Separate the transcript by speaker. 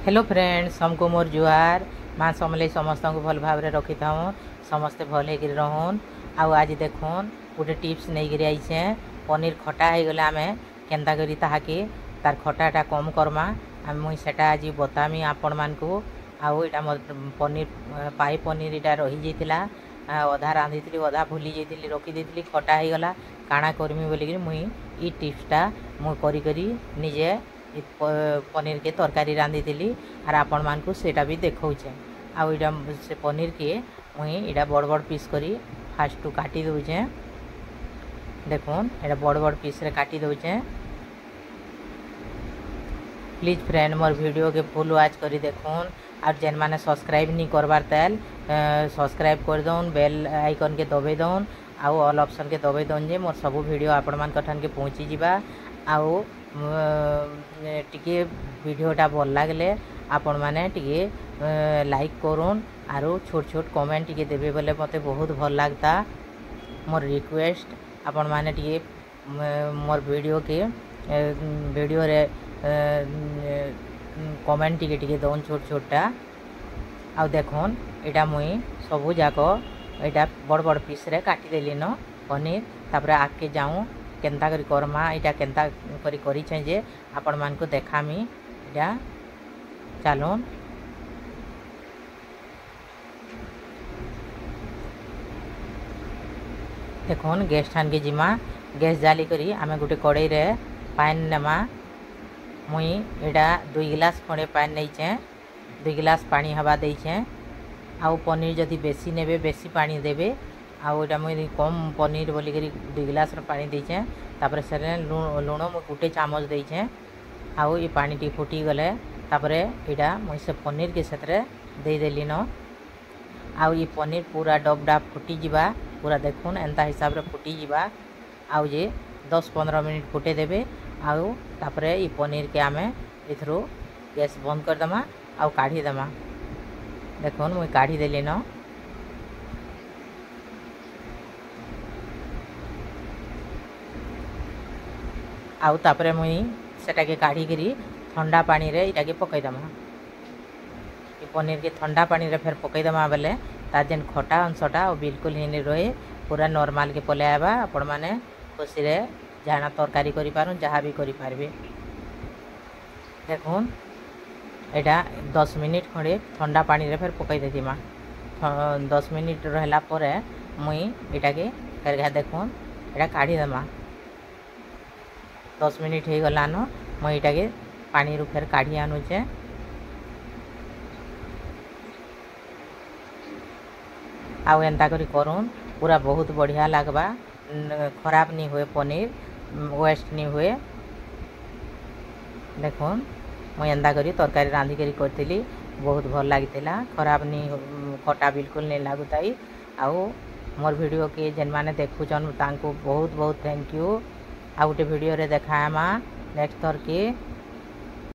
Speaker 1: Hello friends, हमको मोर जुआर माँ समले समस्त को भल भाव रखी था। समस्ते भल हो रहन। आज देखुन गोटे टिप्स नहीं गिरी आईचे। पनीर खटा हो गले आमे केंता करी ताहाके तार खटाटा कम करमा मुई सेटा आज बतामी आपण मानकू। आईटा पनीर पाई पनीर इटा रही जाइतिला, अधा रांधी अधा भूली जाइतिली रखी देइतिली, खटा हो गला काଣା करमी बोलिकी मुई ई टिप्सटा मुई करी करी निजे पनीर के तरकारी रांधी थी और आपण मानकू सेटा भी देखौचे। आईटा से पनीर के मुई इटा बड़ बड़ पीस करी फास्ट टू काटी दौचे। देखुन एटा बड़ बड़ पीस रे काटी दौचे। प्लीज फ्रेंड मोर वीडियो के फुल वाच करी देखुन और जेन माने सब्सक्राइब नहीं करबार तेल सब्सक्राइब कर दौन, बेल आइकन के दबाई दौन आउ ऑल ऑप्शन के दबाई दौन जे मोर सबू वीडियो आपण मान कठन के पहुँची जीवा। आउ टिके वीडियोटा भल लगे आपण मैंने टिके लाइक करूँ और छोट छोट कमेंट टिके देवे बोले मते बहुत भल लगता। मोर रिक्वेस्ट आपण मैंने टिके मोर वीडियो के वीडियो रे कमेंट टिके टिके दौन छोट छोटा। आ देखुन एटा मुई सबू जाक एटा बड़ बड़ पीस रे काटी देली न पनीर। तापर आगे जाऊँ केंता करी करमा इटा केंता करी करी जे आपण मान को देखामी। इटा चलून देखुन गैस ठान के जिमा गैस जाली करी आमे गोटे कड़ाई रे पानी नेमा। मुई इटा 2 गिलास खड़े पानी नहींचे, 2 गिलास पानी हवा देइचे। आउ पनीर जदि बेसी नेबे बेसी पानी देबे। आउटा मुझे कम पनीर बोलिकी 2 गिलास पानी देचे। तापर से लुण मुझे गोटे चामच देचे। आउ ये पानी टी फुटी गले तापर इटा मुझे से पनीर के साथ देदेली न। आउ ये पनीर पूरा डबडा फुटी जीवा पूरा देखुन एंता हिसाब रे फुटी जीवा। आउ जे 10-15 मिनट फुटे देबे। आउ तापर ये पनीर के आमे इथरो गैस बंद कर दमा आउ काढ़ी दमा। देखुन मुझे काढ़ी देली न। आउ तापरे मुई सेटा के काढ़ी करी ठंडा पानी रे इटा के पकई दमा। ये पनीर के ठंडा पानी रे फिर पकई दमा बेले तार जेन खटा अंशटा बिल्कुल ही नहीं रहे, पूरा नॉर्मल के पले आबा। आपण माने खुशी रे जाना तरकारी करि पारु जहाँ भी करि पारबे। देखुन एटा 10 मिनिट खड़े ठंडा पानी रे फिर पकई देतिमा। 10 मिनिट रहला परे मुई इटा के फिर देखुन एटा काढ़ी दमा। 10 मिनिट हो गलान मुई इटा के पानी रू फिर काढ़ी आनुचे। आउ एंता करी करूँ पूरा बहुत बढ़िया लगवा, खराब नहीं हुए पनीर, वेस्ट नहीं हुए। देखुन मुई एंता करी तरकारी रांधी करी करथिली, बहुत भल लागितिला, खराब नहीं, खटा बिल्कुल नहीं लागुताई। आउ मोर वीडियो के जेन माने देखुचन तांको बहुत बहुत थैंक यू। आ गोटे वीडियो रे देखाएमा नेक्स्ट थर के।